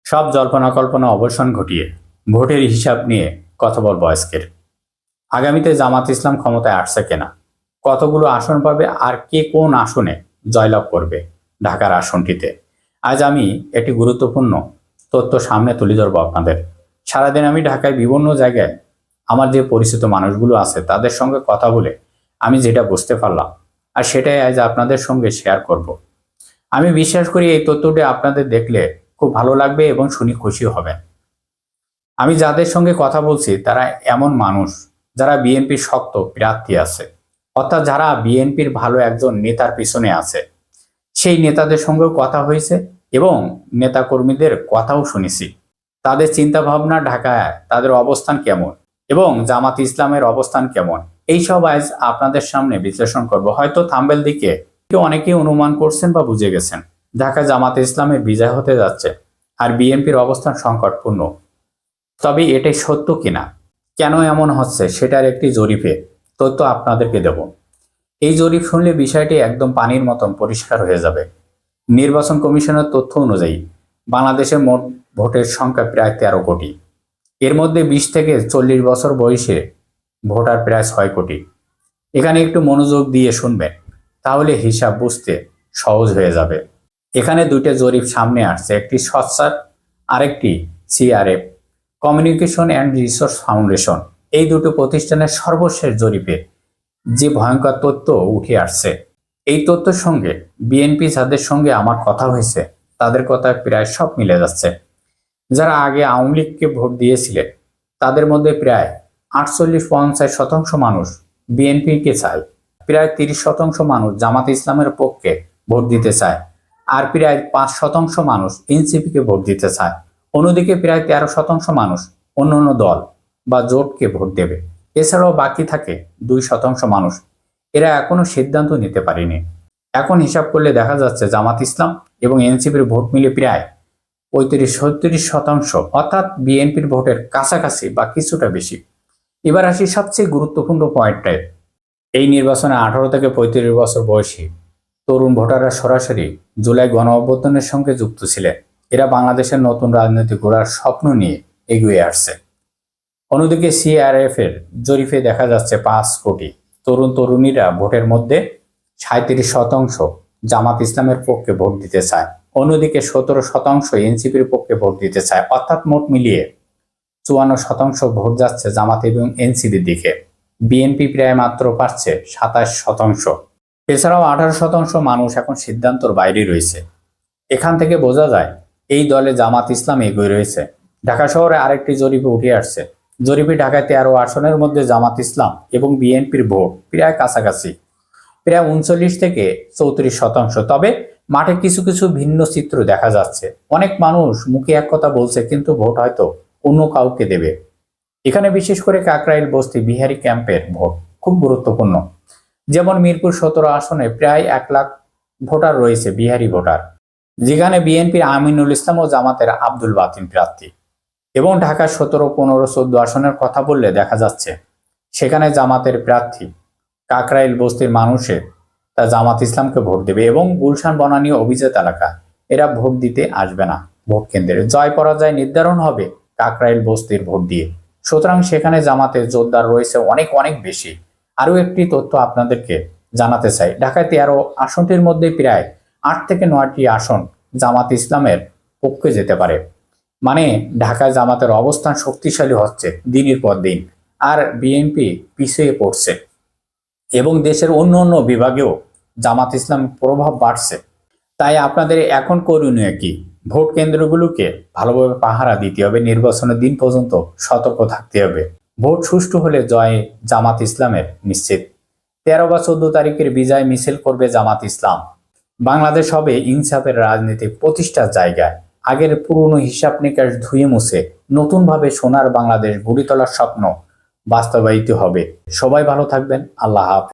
সব জল্পনা কল্পনা অবসান ঘটিয়ে ভোটের হিসাব নিয়ে কথা বলবো আজকের। আগামীতে জামাত ইসলাম ক্ষমতায় আসছে কিনা, কতগুলো আসন পাবে, আর কে কোন আসনে জয়লাভ করবে ঢাকার আসনটিতে। আজ আমি একটি গুরুত্বপূর্ণ তথ্য সামনে তুলে ধরবো আপনাদের। সারাদিন আমি ঢাকায় বিভিন্ন জায়গায় আমার যে পরিচিত মানুষগুলো আছে তাদের সঙ্গে কথা বলে আমি যেটা বুঝতে পারলাম, আর সেটাই আজ আপনাদের সঙ্গে শেয়ার করব। আমি বিশ্বাস করি এই তথ্যটি আপনাদের দেখলে খুব ভালো লাগবে এবং শুনে খুশি হবেন। আমি যাদের সঙ্গে কথা বলছি তারা এমন মানুষ যারা বিএনপির শক্ত প্রার্থী আছে, অর্থাৎ যারা বিএনপির ভালো একজন নেতার পিছনে আছে। সেই নেতাদের সঙ্গেও কথা হয়েছে এবং নেতাকর্মীদের কথাও শুনেছি। তাদের চিন্তা ভাবনা, ঢাকায় তাদের অবস্থান কেমন এবং জামাত ইসলামের অবস্থান কেমন, এইসব আজ আপনাদের সামনে বিশ্লেষণ করব। হয়তো থাম্বেল দিকে অনেকেই অনুমান করছেন বা বুঝে গেছেন, ঢাকা জামাত ইসলামের বিজয় হতে যাচ্ছে আর বিএনপির অবস্থান সংকটপূর্ণ। তবে এটাই সত্য কিনা, কেন এমন হচ্ছে, সেটার একটি জরিপে তথ্য আপনাদেরকে দেব। এই জরিপ শুনলে বিষয়টি একদম পানির মতন পরিষ্কার হয়ে যাবে। নির্বাচন কমিশনের তথ্য অনুযায়ী বাংলাদেশের মোট ভোটের সংখ্যা প্রায় 13 কোটি। এর মধ্যে 20 থেকে 40 বছর বয়সে ভোটার প্রায় 6 কোটি। এখানে একটু মনোযোগ দিয়ে শুনবেন, তাহলে হিসাব বুঝতে সহজ হয়ে যাবে। এখানে দুইটা জরিপ সামনে আসছে, একটি সৎসার, আরেকটি CRF, communication and resource foundation. এই দুটো প্রতিষ্ঠানের সর্বশেষ জরিপে যে ভয়ঙ্কর তথ্য উঠে আসছে, এই তথ্যের সঙ্গে বিএনপি যাদের সঙ্গে আমার কথা হয়েছে তাদের কথা প্রায় সব মিলে যাচ্ছে। যারা আগে আওয়ামী লীগকে ভোট দিয়েছিলেন তাদের মধ্যে প্রায় 48-50% মানুষ বিএনপিকে চায়, প্রায় 30% মানুষ জামাত ইসলামের পক্ষে ভোট দিতে চায়, আর প্রায় 5% মানুষ এনসিপিকে ভোট দিতে চায়। অন্যদিকে প্রায় 13% মানুষ অন্য অন্য দল বা জোটকে ভোট দেবে। এছাড়াও বাকি থাকে 2% মানুষ, এরা এখনো সিদ্ধান্ত নিতে পারেনি। এখন হিসাব করলে দেখা যাচ্ছে জামাত ইসলাম এবং এনসিপির ভোট মিলে প্রায় 35-36%, অর্থাৎ বিএনপির ভোটের কাছাকাছি বা কিছুটা বেশি। এবার আসি সবচেয়ে গুরুত্বপূর্ণ পয়েন্টটায়। এই নির্বাচনে 18 থেকে 35 বছর বয়সী তরুণ ভোটাররা সরাসরি জুলাই গণ অভ্যুত্থানের সঙ্গে যুক্ত ছিলেন। এরা বাংলাদেশের নতুন রাজনীতি গড়ার স্বপ্ন নিয়ে এগিয়ে আসছে। অন্যদিকে সিআরএফ এর জরিপে দেখা যাচ্ছে 5 কোটি তরুণ তরুণীরা ভোটের মধ্যে 37% জামাত ইসলামের পক্ষে ভোট দিতে চায়, অন্যদিকে 17% এনসিপির পক্ষে ভোট দিতে চায়, অর্থাৎ মোট মিলিয়ে 54% ভোট যাচ্ছে জামাত এবং এনসিপির দিকে। বিএনপি প্রায় মাত্র পাচ্ছে 27%। এছাড়াও 18% মানুষ এখন সিদ্ধান্তর বাইরে রয়েছে। এখান থেকে বোঝা যায় এই দলে জামাত ইসলাম এগিয়ে রয়েছে। ঢাকা শহরে আরেকটি জরিপে উঠে আসছে। জরিপে ঢাকায় 13 আসনের মধ্যে জামাত ইসলাম এবং বিএনপির ভোট প্রায় কাছাকাছি, প্রায় 39 থেকে 34%। তবে মাঠে কিছু কিছু ভিন্ন চিত্র দেখা যাচ্ছে। অনেক মানুষ মুখে এক কথা বলছে, কিন্তু ভোট হয়তো অন্য কাউকে দেবে। এখানে বিশেষ করে কাকরাইল বস্তি বিহারি ক্যাম্পের ভোট খুব গুরুত্বপূর্ণ। যেমন মিরপুর 17 আসনে প্রায় 1 লাখ ভোটার রয়েছে বিহারি ভোটার, যেখানে বিএনপির আমিনুল ইসলাম ও জামাতের আব্দুল বাতিন প্রার্থী। এবং ঢাকা 17, 15, 14 আসনের কথা বললে দেখা যাচ্ছে সেখানে জামাতের প্রার্থী। কাকরাইল বস্তির মানুষের তা জামাত ইসলামকে ভোট দেবে এবং গুলশান বনানী অভিজাত এলাকা এরা ভোট দিতে আসবে না। ভোট কেন্দ্রে জয় পরাজয় নির্ধারণ হবে কাকরাইল বস্তির ভোট দিয়ে। সুতরাং সেখানে জামাতের জোরদার রয়েছে অনেক অনেক বেশি। আরও একটি তথ্য আপনাদেরকে জানাতে চাই, ঢাকায় 13 আসনটির মধ্যে প্রায় 8 থেকে 9টি আসন জামাত ইসলামের পক্ষে যেতে পারে। মানে ঢাকায় জামাতের অবস্থান শক্তিশালী হচ্ছে দিনের পর দিন, আর বিএনপি পিছিয়ে পড়ছে এবং দেশের অন্য অন্য বিভাগেও জামাত ইসলাম প্রভাব বাড়ছে। তাই আপনাদের এখন করণীয় কি? ভোট কেন্দ্রগুলোকে ভালোভাবে পাহারা দিতে হবে, নির্বাচনের দিন পর্যন্ত সতর্ক থাকতে হবে। ভোট সুষ্ঠু হলে জয় জামাত ইসলামের নিশ্চিত। 13 বা 14 তারিখের বিজয় মিছিল করবে জামাত ইসলাম। বাংলাদেশ হবে ইনসাফের রাজনীতি প্রতিষ্ঠার জায়গা। আগের পুরনো হিসাব নিকাশ ধুয়ে মুছে নতুনভাবে সোনার বাংলাদেশ গড়ে তোলার স্বপ্ন বাস্তবায়িত হবে। সবাই ভালো থাকবেন। আল্লাহ হাফেজ।